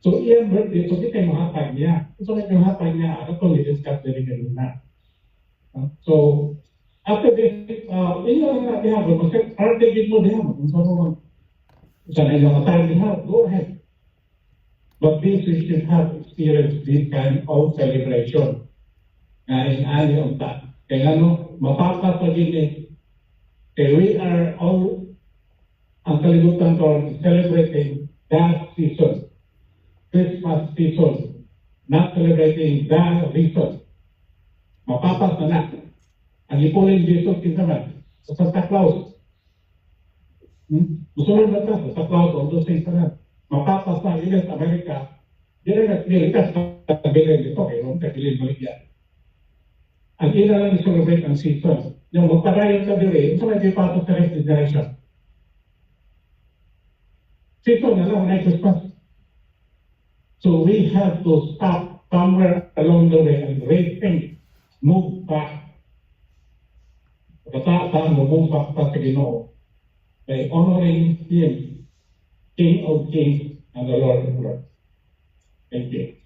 So, iya birthday, so kita yung mahatag niya. So, yung mahatag niya, ano to, i-discuss din rin na. So, after this, inyo lang na diha, mag-strategy mo diha, kung saan mo saan ay yung time diha, go ahead. But this, we should have experienced this kind of celebration. In ani on that. Kaya ano, mapapapagin eh. Kaya we are all, ang kalibutan ko, celebrating that season. Christmas season. Not celebrating that reason. Mapapas na na. Ang ipuling Jesus kinsaman sa Santa Claus. Musulman ba ito? Santa Claus, all those things na. Mapapas na US, Amerika. Di rin naglikas na tabirin dito kaya nung kabilin maligyan. Ang ina lang i-celebrate ang season. Yung magparayon sa diri, ito may dipato sa next generation. Season na lang na Christmas. So we have to stop somewhere along the way and rethink, move back. Kataan mo mong fakta sa Ginoo by honoring Him, King of Kings and the Lord of Lords. Thank you.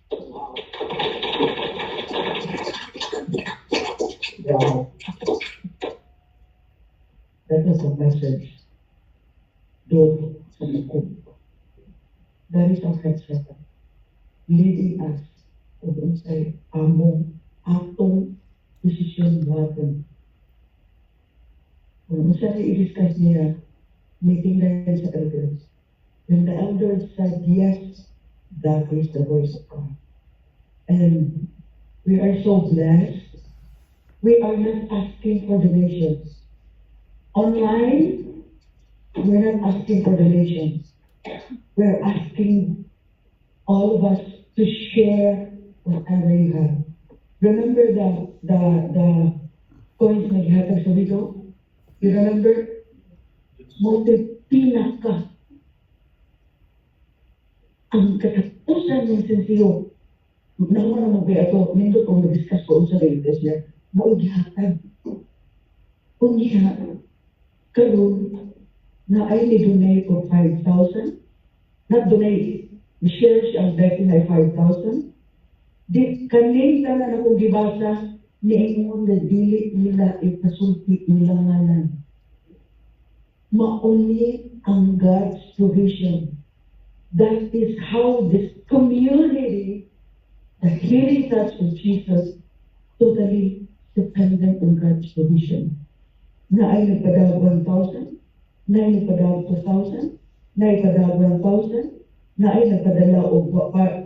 Wow. That is a message. Doon sa likod. That is our head shepherd. Leading us to say, among atong decision natin. Kung siya i-discuss niya, meeting na sa elders. When the elders said yes, That is the voice of God. And we are so blessed. We are not asking for donations. Online, we're not asking for donations. We're asking all of us to share whatever you have. Remember the coins na gihatag sa widow? You remember? Motive pinaka. Ang katapusan ng sensiyo. Naman na magbiya ito, nindot kung mag-discuss ko sa latest niya, maugihatag. Unya, karoon, na ay ni-donate ko 5,000. Not donate. I-share siya ang blessing ay 5,000. Di kaning tanan akong gibasa, niingon na dili nila ipasulti nila ngalan. Mauni ang God's provision. That is how this community, the healing touch of Jesus, totally dependent on God's provision. Na ay nagpadawag 1,000, na ay nagpadawag 2,000, na ay nagpadawag 1,000, na ay nagpadala og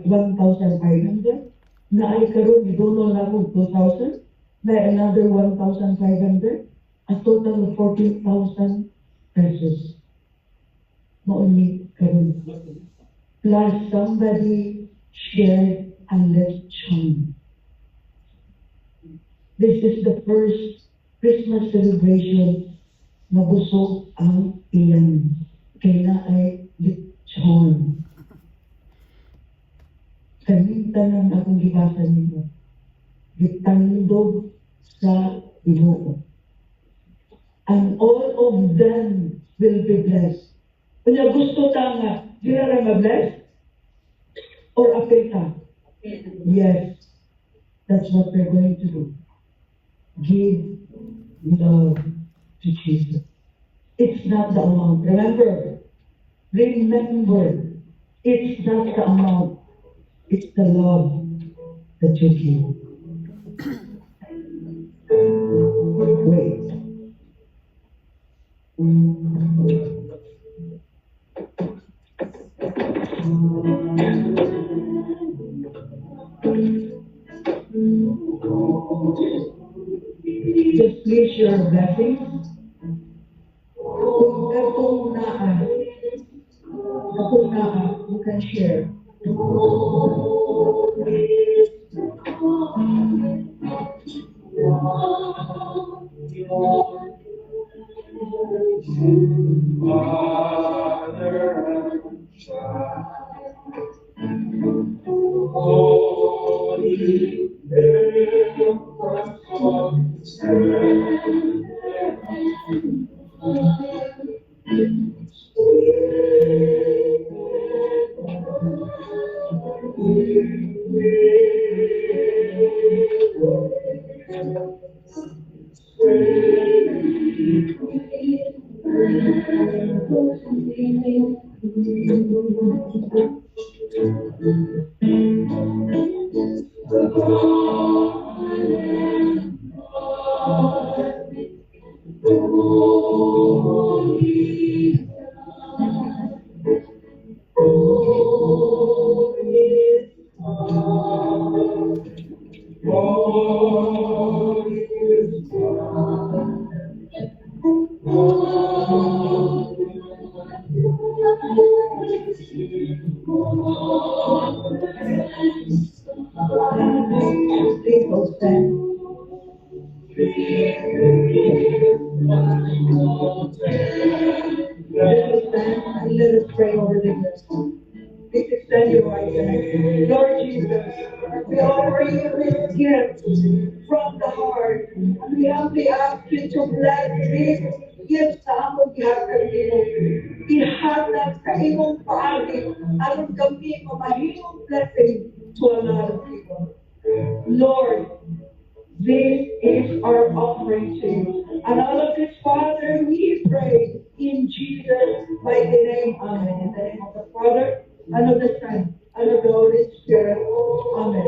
1,500, na ay karon gidono na og 2,000, na ay another 1,500, a total of 14,000 pesos. Mauni karon. Plus somebody shared a lechon. This is the first Christmas celebration na busog ang iyan. Kaya ay lechon. Kanintanan akong gibasa ninyo. Gitandog sa Ginoo. And all of them will be blessed. Kanya gusto ta nga, di na rin ma-bless? Or apil ka? Yes. That's what we're going to do. Give love to Jesus. It's not the amount. Remember, it's not the amount. It's the love that you give. Wait. Just please your blessings. Kung naa, you can share. People stand. Let us stand and let us pray over this. Please extend your right hand. Lord Jesus, we offer you this gift from the heart. And we humbly ask you to bless this gift sa among gihatag nimo. Ihatag sa imong paagi aron kami mamahimong blessing to a lot of people. Lord, this is our offering to you. And all of this, Father, we pray in Jesus' mighty name. Amen. In the name of the Father, and of the Son, and of the Holy Spirit. Amen.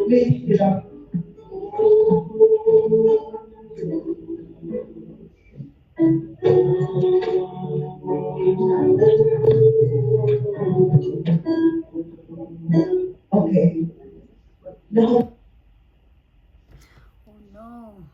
Please get up. Okay. Lahat Oh no.